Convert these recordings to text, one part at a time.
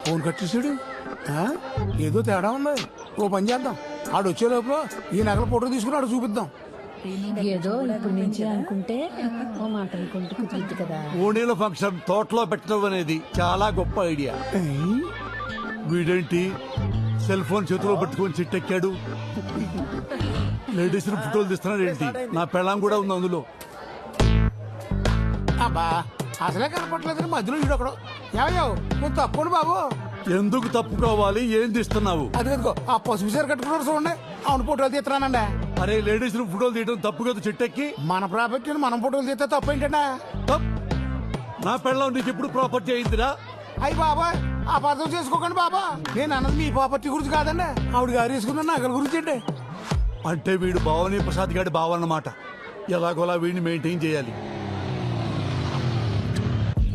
Phone కట్టేసాడు. ఏదో తేడా ఉంది. ఓ పని చేద్దాం, ఆడు వచ్చే లోపల ఈ నగల ఫోటో తీసుకుని ఆడు చూపిద్దాం. ఏదో ఇప్పటి నుంచి అనుకుంటే ఓ మాట అనుకుంటే కుదిరిద్ది కదా. ఓణీల ఫంక్షన్ తోటలో పెట్టడం అనేది చాలా గొప్ప ఐడియా. వీడేంటి సెల్ ఫోన్ చేతిలో పట్టుకొని చిట్టెక్కాడు? లేడీస్ ఫోటోలు తీస్తున్నాడు ఏంటి? నా పెళ్ళాం కూడా ఉంది అందులో. అబ్బా అసలే కనపట్లేదు మధ్యలో వీడొకడు. ఏమయ్యో నువ్వు తప్పండి బాబు. ఎందుకు తప్పుకోవాలి? ఏం తీస్తున్నావు? అదిగో ఆ పసుపు చీర కట్టుకున్నారు చూడండి, అవును ఫోటోలు తీస్తున్నానండి. అరే లేడీస్ ఫోటోలు తీయడం తప్పు కదా చిట్టెక్కి. మన ప్రాపర్టీని మనం ఫోటోలు తీస్తే తప్పు ఏంటండి? నా పెళ్ళాం నీకు ఎప్పుడు ప్రాపర్టీ అయిందిరా? అయ్యి బాబా అపార్థం చేసుకోకండి బాబా. నేను అన్నది మీ ప్రాపర్టీ గురించి కాదండి, ఆవిడ గారు వేసుకున్న నగల గురించి అండి. అంటే వీడు భావని ప్రసాద్ గారి భావ అన్నమాట. ఎలాగోలా వీడిని మెయింటైన్ చేయాలి.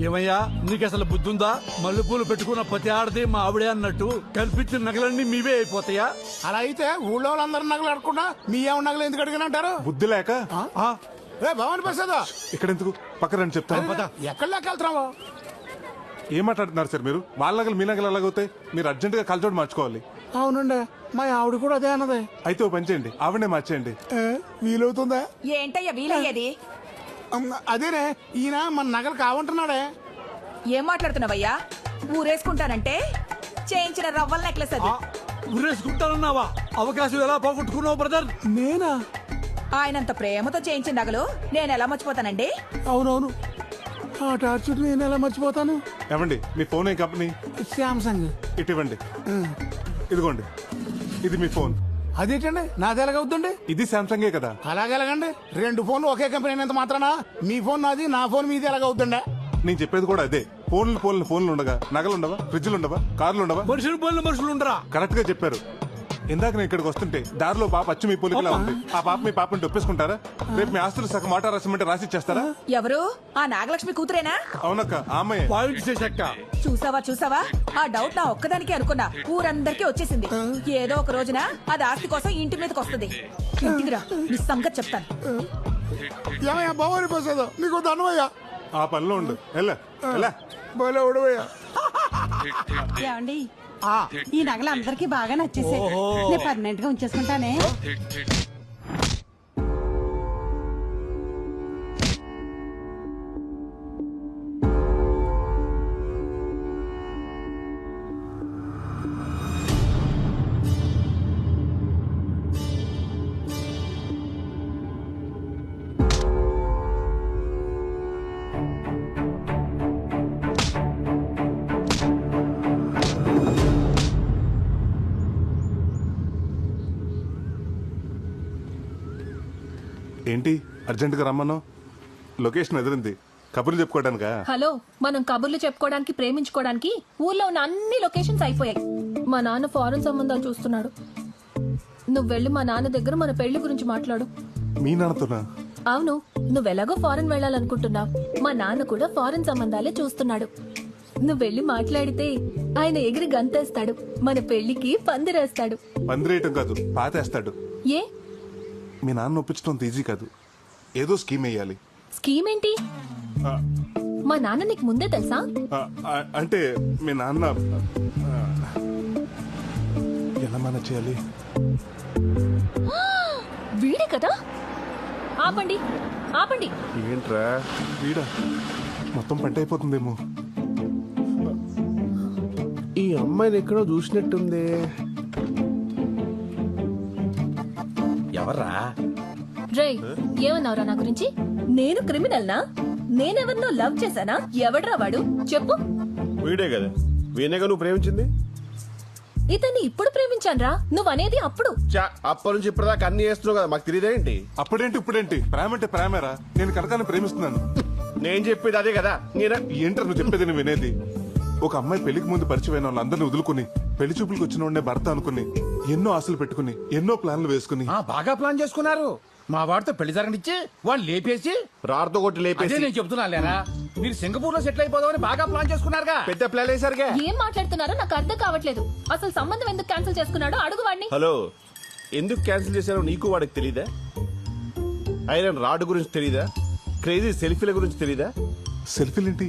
ఏమయ్యా నీకు అసలు బుద్ధుందా? మల్లెపూలు పెట్టుకున్న ప్రతి ఆడది మా ఆవిడే అన్నట్టు కల్పించిన నగలన్నీ మీవే అయిపోతాయా? అలా అయితే ఊళ్ళో వాళ్ళందరూ నగలు అడగకుండా మీ ఏమన్నా నగలు ఎందుకు అడిగిన అంటారు? బుద్ధి లేక భవాని ప్రసాద్ ఇక్కడ ఎందుకు పక్కన రండి చెప్తాను. ఎక్కడ వెళ్తున్నావా? ఏం మాట్లాడుతున్నారు సార్ మీరు? వాళ్ళ నగలు మీ నగలు ఎలాగవుతాయి? మీరు అర్జెంట్ గా కలచోడు మార్చుకోవాలి. అవునండి, మా ఆవిడ కూడా అదే అన్నది. అయితే ఓ పని చేయండి, ఆవిడనే మార్చేయండి. వీలవుతుందా? ఏంటయ్యా వీలయ్యేది? అదేనే ఈయన మన నగలు కావంటున్నాడే. ఏం మాట్లాడుతున్నావయ్యా? ఊరేసుకుంటానంటే చేయించిన రవ్వల నెక్లెస్ అది. ఉరేసుకుంటానన్నావా? అవకాశం ఎలా పోగొట్టుకున్నావు బ్రదర్? నేనా? ఆయనంత ప్రేమతో చేయించిన నగలు నేను ఎలా మర్చిపోతానండి? అవునవును, ఆ టార్చర్ నేను ఎలా మర్చిపోతాను. ఏమండి మీ ఫోన్ ఏ కంపెనీ? శాంసంగ్. ఇటు ఇవ్వండి. ఇదిగోండి, ఇది మీ ఫోన్. అదేంటండి నాది ఎలాగవుతుంది? ఇది సామ్సంగే కదా. అలాగెలాగండి? రెండు ఫోన్లు ఒకే కంపెనీ అయినంత మాత్రానా మీ ఫోన్ నాది, నా ఫోన్ మీది ఎలాగవుతుండే? నేను చెప్పేది కూడా అదే. ఫోన్లు ఉండగా నగలు ఉండవా? ఫ్రిడ్జ్లు ఉండవా? కార్లు ఉండవా? మనుషులు ఉండరా? కరెక్ట్ గా చెప్పారు. ఇందాక నేను ఇక్కడికి వస్తుంటే దారిలో పాప అచ్చు మీ పోలికలా ఉంది. ఆ పాప మీ పాపని ఒప్పేసుకుంటారా? రేపు మీ ఆస్తులు సగం మాట రాసిమంటే రాసి ఇచ్చేస్తారా? ఎవరు? ఆ నాగలక్ష్మి కూతురేనా? అవునక్క, ఆ అమ్మాయి. పాయింట్ చేశాక చూసావా? ఆ డౌట్ నా ఒక్కదానికి అనుకున్నా, ఊరందరికీ వచ్చేసింది. ఏదో ఒక రోజున అది ఆస్తి కోసం ఇంటి మీదకి వస్తుంది. ఇంటికి రా, నీ సంగతి చెప్తాను. ఏమయ్యా భవాని ప్రసాద్, నీకు ధనమయ్యా. ఆ పనిలో ఉండు. ఎలా భలే ఉడవయ్యా. ఏమండి, ఈ నగలు అందరికి బాగా నచ్చేసాయి. నేను పర్మనెంట్ గా ఉంచేసుకుంటానే. ఏంటి అర్జెంట్ గా రమ్మను? లొకేషన్ ఎదిరింది. కబుర్లు చెప్పుకోవడానికా? హలో, మనం కబుర్లు చెప్పుకోవడానికి, ప్రేమించుకోవడానికి ఊర్లో ఉన్న అన్ని లొకేషన్స్ అయిపోయాయి. మా నాన్న ఫారెన్ సంబంధాలు చూస్తున్నాడు. నువ్వు వెళ్ళి మా నాన్న దగ్గర మన పెళ్లి గురించి మాట్లాడు. మీ నాన్నతోనా? అవును, నువ్వెలాగో ఫారెన్ వెళ్ళాలనుకుంటున్నావు. మా నాన్న కూడా ఫారెన్ సంబంధాలే చూస్తున్నాడు. నువ్వు వెళ్ళి మాట్లాడితే ఆయన ఎగిరి గంతేస్తాడు. మన పెళ్లికి పందిరేస్తాడు. పందిరేయటం కాదు, పాతేస్తాడు. ఏ? మీ నాన్న ఒప్పించడం ఈజీ కాదు. ఏదో స్కీమ్ వేయాలి. స్కీమ్ ఏంటి? మా నాన్న నీకు ముందే తెలుసా? అంటే మీ నాన్న ఎలా మేనేజ్ చేయాలి? వీడే కదా. ఆపండి. ఏంట్రా వీడా? మొత్తం పంట అయిపోతుందేమో. ఈ అమ్మాయిని ఎక్కడో చూసినట్టుంది. ఎవర్రా? రే, ఏమన్నావురా నా గురించి? నేను క్రిమినల్నా? నేనెవరినో లవ్ చేశానా? ఎవడ్రా వాడు? చెప్పు. వీడే కదా, వీనేగా నువ్వు ప్రేమించింది. ఇతన్ని ఇప్పుడు ప్రేమించాన్రా. నువ్వనేది అప్పుడు. అప్పటి నుంచి ఇప్పటిదాకా అన్ని చేస్తున్నావు కదా, మాకు తెలియదేంటి? అప్పుడేంటి ఇప్పుడేంటి? ప్రేమ అంటే ప్రేమేరా. నేను కనకాన్ని ప్రేమిస్తున్నాను. నేను చెప్పేది అదే కదా. ఏంటర్ నువ్వు చెప్పేది? నువ్వు వినేది? ఒక అమ్మాయి పెళ్లికి ముందు పరిచయమైన వాళ్ళందరినీ వదులుకుని పెళ్లి చూపులకు వచ్చిన భర్త అనుకుని ఎన్నో ఆశలు పెట్టుకుని ఎన్నో ప్లాన్లు వేసుకుని బాగా ప్లాన్ చేసుకున్నారు. మా వాడితో పెళ్లి జరగనిచ్చి వాళ్ళు లేపేసి రాడుతో కొట్టి లేపేసి. నేను చెప్తున్నా లేరా, మీరు సింగపూర్ లో సెటిల్ అయిపోదామని బాగా ప్లాన్ చేసుకున్నారుగా. పెద్ద ప్లాన్ వేసారుగా. ఏం మాట్లాడుతున్నారో నాకు అర్థం కావట్లేదు. అసలు సంబంధం ఎందుకు క్యాన్సిల్ చేసుకున్నాడో అడుగు వాడిని. హలో, ఎందుకు క్యాన్సిల్ చేశారో నీకు వాడికి తెలీదా? ఐరన్ రాడ్ గురించి తెలీదా? క్రేజీ సెల్ఫీల గురించి తెలీదా? సెల్ఫీలేంటి?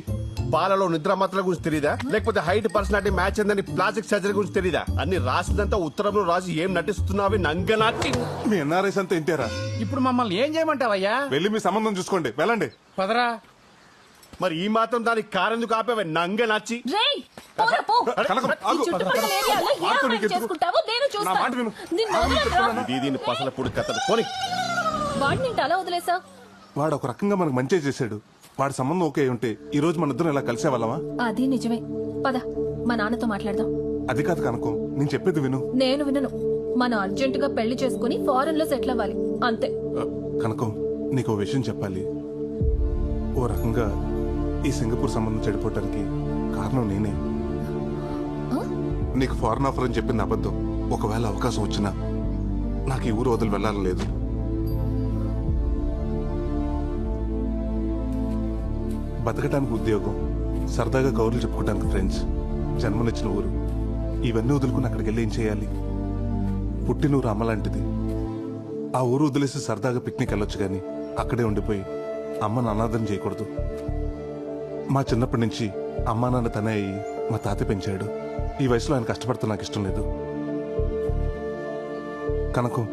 పాలలో నిద్ర మాత్రల గురించి తెలీదా? లేకపోతే హైట్ పర్సనాలిటీ మ్యాచ్ అందని ప్లాస్టిక్ సర్జరీ గురించి తెలీదా? అన్ని రాసిందంతా ఉత్తరంలో రాసి ఏం నటిస్తున్నావి నంగనాటి. మీ ఎన్ఆర్ఐస్ అంతా ఇంటారా? ఇప్పుడు మమ్మల్ని ఏం చేయమంటావయ్యా? వెళ్ళి మీ సంబంధం చూసుకోండి, వెళ్ళండి. పదరా. మరి ఈ మాత్రం దానికి కారెందుకు ఆపేవే నంగనాచి? రేయ్, పోరా పో. కనకం, ఈ ఆగు. చుట్టుపక్కల ఏరియాలో ఏ ఆగు, అమ్మాయిని నీకు ఎందుకు? చేసుకుంటావో నేను నా మాట చూస్తాను. విను. నిన్ను వదలనురా. దీని పసల పొడి కథలు పోనీ. వాడిని ఏంటి అలా వదిలేసా? వాడు ఒక రకంగా మనకు మంచి చేశాడు. వాడి సంబంధం ఓకే ఉంటే ఈ రోజు మన ఇద్దరం ఇలా కలిసే వాళ్ళమా? అది నిజమే. పద, మా నాన్నతో మాట్లాడదాం. అది కాదు కనకం, నేను చెప్పేది విను. నేను వినను. మనం అర్జెంటుగా పెళ్లి చేసుకుని ఫారెన్ లో సెటిల్ అవ్వాలి, అంతే. కనకం, నీకు ఓ విషయం చెప్పాలి. ఓ రకంగా ఈ సింగపూర్ సంబంధం చెడిపోవటానికి కారణం నేనే. నీకు ఫారెన్ ఆఫర్ అని చెప్పింది అబద్ధం. ఒకవేళ అవకాశం వచ్చినా నాకు ఈ ఊరు వదిలి వెళ్ళాలని లేదు. బతకటానికి ఉద్యోగం, సరదాగా కౌరులు చెప్పుకోవడానికి ఫ్రెండ్స్, జన్మనిచ్చిన ఊరు, ఇవన్నీ వదులుకుని అక్కడికి వెళ్ళి ఏం చేయాలి? పుట్టినూరు అమ్మ లాంటిది. ఆ ఊరు వదిలేసి సరదాగా పిక్నిక్ వెళ్ళొచ్చు కానీ అక్కడే ఉండిపోయి అమ్మను అనాథం చేయకూడదు. మా చిన్నప్పటి నుంచి అమ్మా నాన్న తనే అయ్యి మా తాత పెంచాడు. ఈ వయసులో ఆయన కష్టపడతా నాకు ఇష్టం లేదు. కనకం,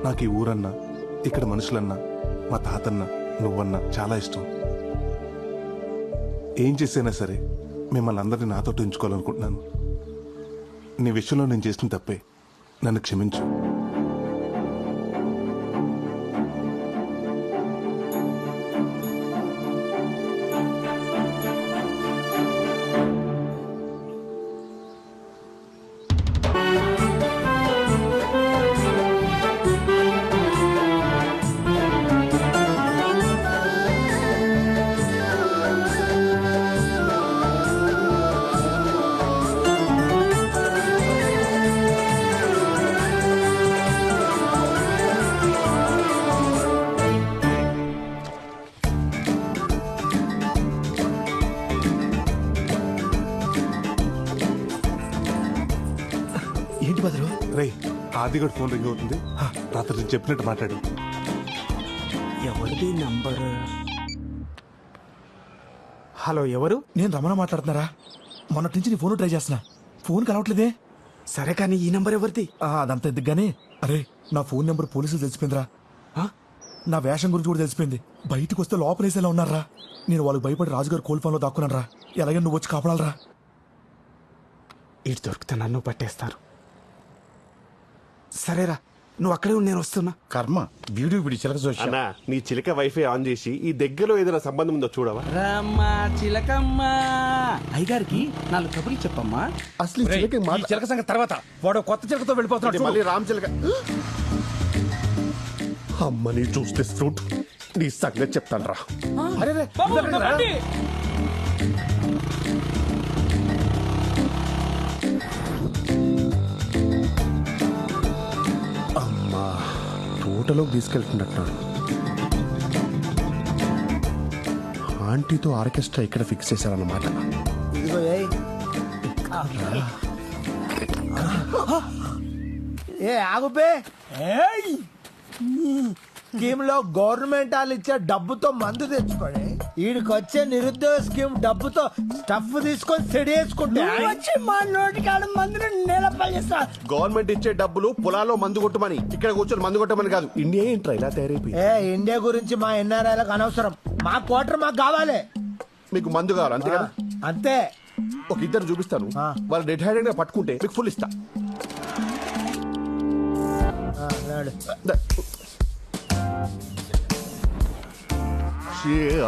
నాకు ఈ ఊరన్నా, ఇక్కడ మనుషులన్నా, మా తాతన్నా, నువ్వన్నా చాలా ఇష్టం. ఏం చేసైనా సరే మిమ్మల్ని అందరినీ నాతో ఉంచుకోవాలనుకుంటున్నాను. నీ విషయంలో నేను చేసిన తప్పే, నన్ను క్షమించు. ఏంటి బదులు? రే, ఆదిగడ్ ఫోన్ రింగ్ అవుతుంది. రాత్రి నేను చెప్పినట్టు మాట్లాడు. ఎవరిది నంబర్? హలో, ఎవరు? నేను రమణ మాట్లాడుతున్నారా? మొన్నటి నుంచి నీ ఫోన్ ట్రై చేస్తున్నా, ఫోన్ కలవట్లేదే. సరే కానీ ఈ నంబర్ ఎవరిది? అదంతా ఎందుకుగానే. అరే, నా ఫోన్ నెంబర్ పోలీసులు తెలిసిపోయిందిరా. నా వేషం గురించి కూడా తెలిసిపోయింది. బయటకు వస్తే లోపలేసేలా ఉన్నారా. నేను వాళ్ళకి భయపడి రాజుగారు కోల్ఫోన్ లో దాక్కున్నాను రా. ఎలాగైనా నువ్వు వచ్చి కాపాడాలరా. ఇటు దొరికితే నన్ను పట్టేస్తారు. సరేరా, నువ్వు అక్కడే ఉండి నేను వస్తున్నా. కర్మ, వీడియో ఇప్పుడు చిలక చూసి అన్నా, నీ చిలక వైఫై ఆన్ చేసి ఈ దగ్గరలో ఏదైనా సంబంధం ఉందో చూడవా? రమ్మా చిలకమ్మ. అయ్యగారికి 4 కబుర్లు చెప్పమ్మా. అసలు ఈ చిలక ఈ చిలక సంగతి తర్వాత. వాడు కొత్త చిలకతో వెళ్ళిపోతున్నాడు. మళ్ళీ రామ్ చిలక. అమ్మని చూస్తే ఫ్రూట్ నీ సంగతి చెప్తాను రా. అరే రే, రండి. అమ్మా, తోటలోకి తీసుకెళ్తున్నట్టున్నాడు. ఆంటీతో ఆర్కెస్ట్రా ఇక్కడ ఫిక్స్ చేశారన్నమాట. ఏ ఆగుపే. స్కీమ్ లో గవర్నమెంట్ వాళ్ళు ఇచ్చే డబ్బుతో మందు తెచ్చుకోండి. వీడికి వచ్చే నిరుద్యోగ స్కీమ్ డబ్బుతో స్టఫ్ తీసుకొని సెడి వేసుకుంటే వచ్చి మా నోటికాడ మందుని నిలపల్లిస్తా. గవర్నమెంట్ ఇచ్చే డబ్బులు పొలాల్లో మందు కొట్టమని, ఇక్కడ కూర్చొని మందు కొట్టమని కాదు. ఇండియా ఏంట్రా ఇలా తయారైపోయి? ఏ ఇండియా గురించి మా ఎన్ఆర్ఐలకు అనవసరం. మా క్వార్టర్ మాకు కావాలి. మీకు మందు కావాలి అంతే కదా? అంతే. ఒక ఇద్దరు చూపిస్తాను, వాళ్ళు డెడ్ హ్యాండెడ్ గా పట్టుకుంటే మీకు ఫుల్ ఇస్తా.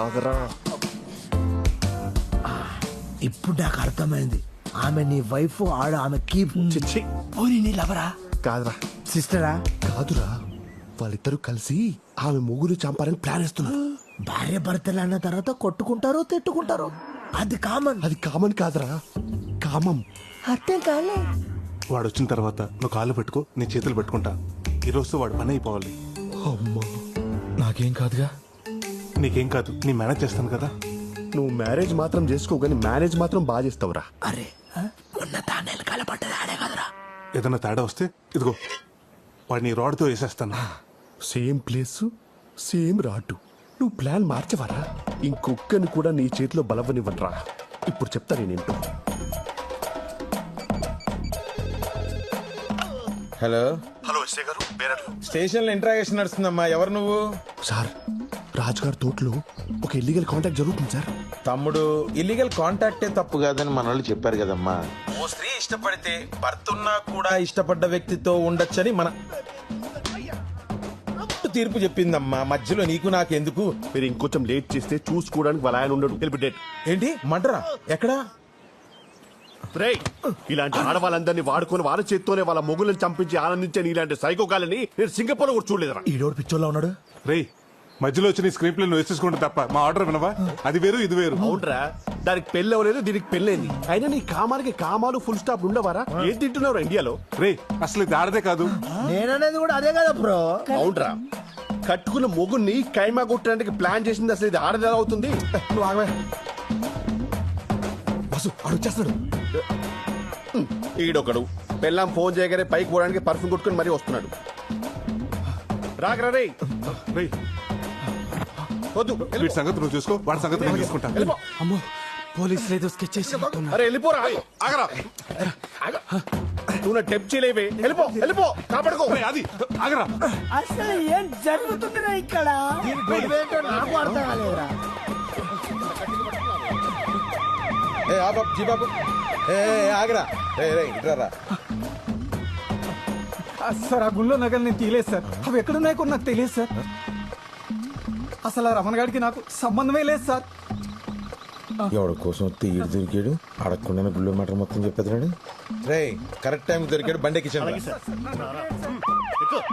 ఆగరా. ఇప్పుడు నాకు అర్థమైంది. ఆమె నీ వైఫ్, ఆడ ఆమె కీప్. పోనీ నీ లవరా? కాదురా. సిస్టరా? కాదురా, వాళ్ళిద్దరూ కలిసి ఆమె ముగ్గురు చంపాలని ప్లాన్ వేస్తున్నారు. భార్య భర్తలు అన్న తర్వాత కొట్టుకుంటారు, తిట్టుకుంటారు. అది కామన్. అది కామన్ కాదురా, కామం. అర్థం కాలే. వాడు వచ్చిన తర్వాత నువ్వు కాళ్ళు పెట్టుకో, నీ చేతులు పెట్టుకుంటా. ఈరోజు వాడు పని అయిపోవాలి. అమ్మా, నాకేం కాదుగా. నీకేం కాదు, నీ మేనేజ్ చేస్తాను కదా. నువ్వు మ్యారేజ్ మాత్రం చేసుకో, కానీ మేనేజ్ మాత్రం బాగా చేస్తావురా. అరే, మొన్న తానేలు కలపడ్డది ఆడే కదరా. ఏదైనా తేడా వస్తే ఇదిగో వాడిని రాడ్తో వేసేస్తాను. సేమ్ ప్లేస్, సేమ్ రాటు. నువ్వు ప్లాన్ మార్చవరా? ఇంకొక్కని కూడా నీ చేతిలో బలవనివ్వనరా. ఇప్పుడు చెప్తా నేనేంటో. హలో హలో ఎస్ఐ గారు బేరర్లు. స్టేషన్ లో ఇంట్రాగేషన్ నడుస్తుందమ్మా. ఎవరు నువ్వు? సార్ రాజుగారి తోటలో ఒక ఇల్లీగల్ కాంటాక్ట్ జరుగుతుంది సార్. తమ్ముడు, ఇల్లీగల్ కాంటాక్టే తప్పు కాదని మన వాళ్ళు చెప్పారు కదమ్మా. ఓ స్త్రీ ఇష్టపడితే భర్త ఉన్నా కూడా ఇష్టపడ్డ వ్యక్తితో ఉండొచ్చని మన తీర్పు చెప్పిందమ్మా. మధ్యలో నీకు నాకెందుకు? మీరు ఇంకొంచెం లేట్ చేస్తే చూసుకోవడానికి వాళ్ళ ఆయన ఉండడు. వెళ్ళి డేట్. ఏంటి మడ్రా? ఎక్కడా? రేయ్, ఇలాంటి ఆడవాళ్ళందరినీ వాడుకొని వాళ్ళ చేత్తోనే వాళ్ళ మొగులను చంపించి ఆనందించే ఇలాంటి సైకోకాలని నేను సింగపూర్ లో కూడా చూడలేదురా. ఈడోడు పిచ్చోళ్ళ ఉన్నాడు. రేయ్ మధ్యలో వచ్చి నీ స్క్రీన్ ప్లే నువ్వు వేసేసుకుంటే తప్ప మా ఆర్డర్ వినవా? అది వేరు ఇది వేరు. అవునరా, దానికి పెళ్ళి అవ్వలేదు, దీనికి పెళ్ళైంది. అయినా నీ కామానికి కామాలు ఫుల్ స్టాప్ ఉండవారా? ఏం తింటున్నావు ఇండియాలో? రేయ్ అసలు ఇది ఆడదే కాదు. నేననేది కూడా అదే కదా బ్రో. అవునరా, కట్టుకున్న మొగుని కైమా కొట్టడానికి ప్లాన్ చేసింది అసలు ఇది ఆడది ఎలా అవుతుంది? నువ్వు ఆగవే. బస్సు ఆడు వచ్చేస్తాడు. ఈడొకడు పెళ్ళాం ఫోన్ చేయగానే పైకి పోవడానికి పర్ఫ్యూమ్ కొట్టుకుని మరీ వస్తున్నాడు. రాగరా రే. రేయ్ వద్దు, వీడి సంగతి నువ్వు చూసుకో, వాడి సంగతి నేను చూసుకుంటా. వెళ్ళిపో. అమ్మో పోలీసులు ఏదో స్కెచ్ చేసి అరే వెళ్ళిపోరా. ఆగరా. నువ్వు నా టెప్ చేయలేవే. వెళ్ళిపో వెళ్ళిపో, కాపాడుకో. రేయ్, అది ఆగరా. అసలు ఏం జరుగుతుందిరా ఇక్కడ? దీని గొడవేంటో నాకు అర్థం కాలేదురా. ఏ ఆ బాబు, జీ బాబు, ఏ ఆగరా. రే ఇట్రా. సార్ ఆ గుళ్ళో నగలు నేను తీయలేదు సార్. అవి ఎక్కడున్నాయో కూడా నాకు తెలియదు సార్. అసలు ఆ రమణ గారికి నాకు సంబంధమే లేదు సార్. ఎవడి కోసం తీరు దొరికాడు, అడగకుండా గుళ్ళో మాట మొత్తం చెప్పేది. రే కరెక్ట్ టైం దొరికాడు, బండి కిచెన్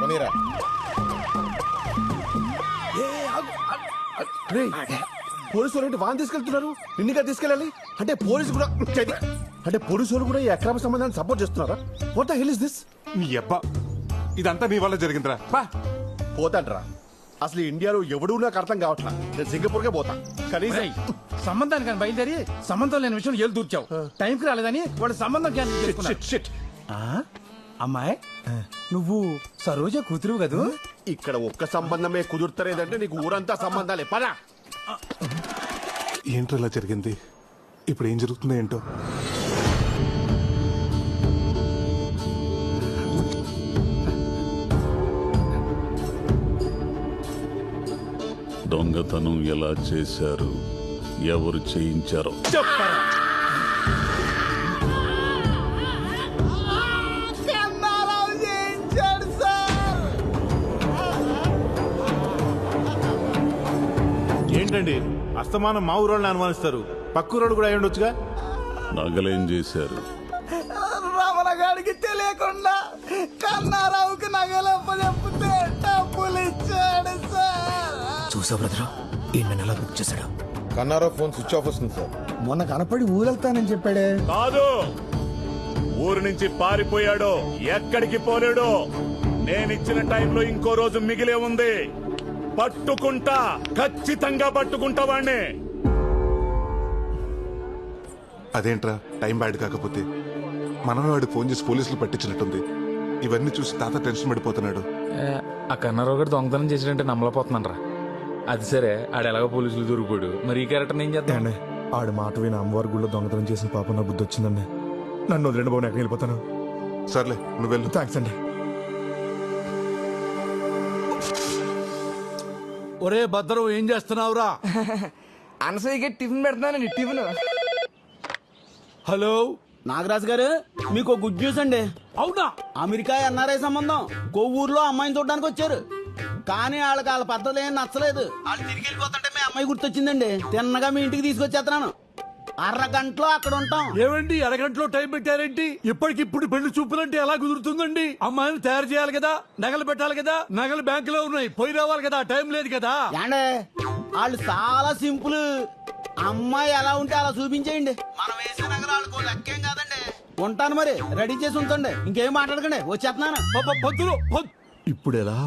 పోనీరా. పోలీసు వాళ్ళు వాన్ తీసుకెళ్తున్నారు, నిన్నగా తీసుకెళ్ళాలి అంటే పోలీసు కూడా అంటే పోలీసు వాళ్ళు కూడా ఈ అక్రమ సంబంధాన్ని సపోర్ట్ చేస్తున్నారా? What the hell is this? నీ అబ్బా ఇదంతా నీ వల్ల జరిగిందిరా. బా పోతాంట్రా. అసలు ఇండియాలో ఎవడూ నాకు అర్థం కావట్లా. నేను సింగపూర్కే పోతా. కనీసం సంబంధానికి బయలుదేరి సంబంధం లేని విషయం ఏళ్ళు దూర్చావు. టైంకి రాలేదని వాడు సంబంధం క్యాన్సిల్ చేసుకున్నాడు. షిట్. అమ్మాయి నువ్వు సరోజ కూతురు కదూ? ఇక్కడ ఒక్క సంబంధమే కుదురుతలేదంటే నీకు ఊరంతా సంబంధాలే. పదా. ఏంటో ఇలా జరిగింది? ఇప్పుడు ఏం జరుగుతుందో ఏంటో. దొంగతనం ఎలా చేశారు, ఎవరు చేయించారో ఏంటండి అస్తమానం మా ఊరోళ్ళని అనుమానిస్తారు? పక్కూరోళ్ళు కూడా అయి ఉండొచ్చుగా. నగలేం చేశారు? రమణ గారికి తెలియకుండా కన్నారావుకి నగలప్ప చెప్తే డబ్బులు ఇచ్చాడు సార్. చూసా బ్రదర్, ఈ నెల బుక్ చేశాడు. కన్నారావు ఫోన్ స్విచ్ ఆఫ్ వస్తుంది సార్. మొన్న కనపడి ఊరెళ్తానని చెప్పాడే. కాదు, ఊరు నుంచి పారిపోయాడు, ఎక్కడికి పోలేడు. నేనిచ్చిన టైంలో ఇంకో రోజు మిగిలే ఉంది. పట్టుకుంటా, ఖచ్చితంగా పట్టుకుంటా వాణ్ణి. అదేంట్రా టైం బ్యాడ్ కాకపోతే? మనమే వాడికి ఫోన్ చేసి పోలీసులు పట్టించినట్టుంది. ఇవన్నీ చూసి తాత టెన్షన్ పడిపోతున్నాడు. ఆ కన్నారావు గారు దొంగతనం చేసినట్టే నమ్మలేకపోతున్నాను రా. అది సరే, ఆడు ఎలాగో పోలీసులు దొరికిపోయాడు, మరి ఈ క్యారెక్టర్ ఏం చేద్దాం? ఆడు మాట విని అమ్మవారి గుళ్ళో దొంగతనం చేసిన పాప నా బుద్ధి వచ్చిందండి. నన్ను వదిలేండి బాబు, ఎక్కడికి వెళ్ళిపోతాను. సర్లే నువ్వు వెళ్ళు. థ్యాంక్స్ అండి. ఒరే భద్రం, ఏం చేస్తున్నావురా? అనసూయకి టిఫిన్ పెడతానండి. టిఫిన్. హలో నాగరాజు గారు, మీకు గుడ్ న్యూస్ అండి. అవునా? అమెరికా ఎన్ఆర్ఐ సంబంధం కొవ్వూరులో అమ్మాయిని చూడడానికి వచ్చారు. కానీ వాళ్ళకి వాళ్ళ పద్ధతులు ఏం నచ్చలేదు. వాళ్ళు తిరిగి వెళ్ళిపోతుంటే మీ అమ్మాయి గుర్తొచ్చిందండి. తిన్నగా మీ ఇంటికి తీసుకొచ్చేస్తున్నాను. అరగంటలో అక్కడ ఉంటాం. ఏమండి అరగంటలో టైం పెట్టారేంటి? ఇప్పటికిప్పుడు పెళ్లి చూపులంటే ఎలా కుదురుతుందండి? అమ్మాయిని తయారు చేయాలి కదా, నగలు పెట్టాలి కదా, నగలు బ్యాంకులో ఉన్నాయి, పోయి రావాలి కదా, టైం లేదు కదా. ఏండే వాళ్ళు చాలా సింపుల్. అమ్మాయి ఎలా ఉంటే అలా చూపించేయండి. మనం వేసే నగరాలకు లెక్కేం కాదండి. ఉంటాను మరి, రెడీ చేసి ఉంచండి. ఇంకేం మాట్లాడకండి, వచ్చేస్తున్నాను. పంతులు ఇప్పుడు ఎలా?